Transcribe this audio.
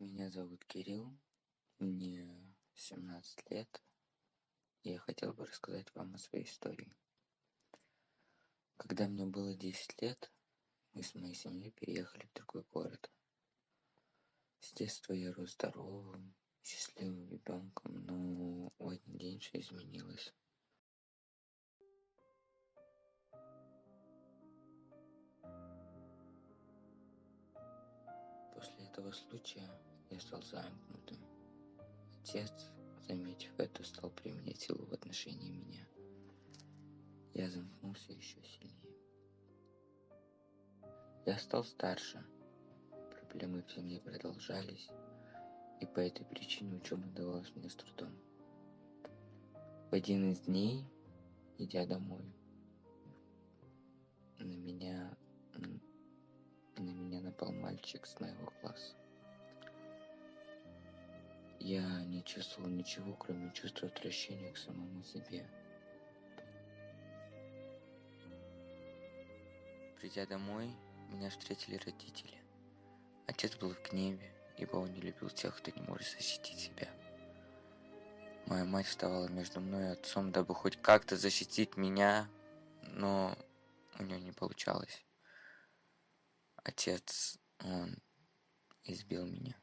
Меня зовут Кирилл, мне 17 лет, и я хотел бы рассказать вам о своей истории. Когда мне было 10 лет, мы с моей семьей переехали в другой город. С детства я рос здоровым, счастливым ребенком, но в один день все изменилось. После этого случая я стал замкнутым. Отец, заметив это, стал применять силу в отношении меня. Я замкнулся еще сильнее. Я стал старше, проблемы в семье продолжались, и по этой причине учеба давалась мне с трудом. В один из дней, идя домой, на меня напал мальчик с моего класса. Я не чувствовал ничего, кроме чувства отвращения к самому себе. Придя домой, меня встретили родители. Отец был в гневе, ибо он не любил тех, кто не может защитить себя. Моя мать вставала между мной и отцом, дабы хоть как-то защитить меня, но у нее не получалось. Отец, он избил меня.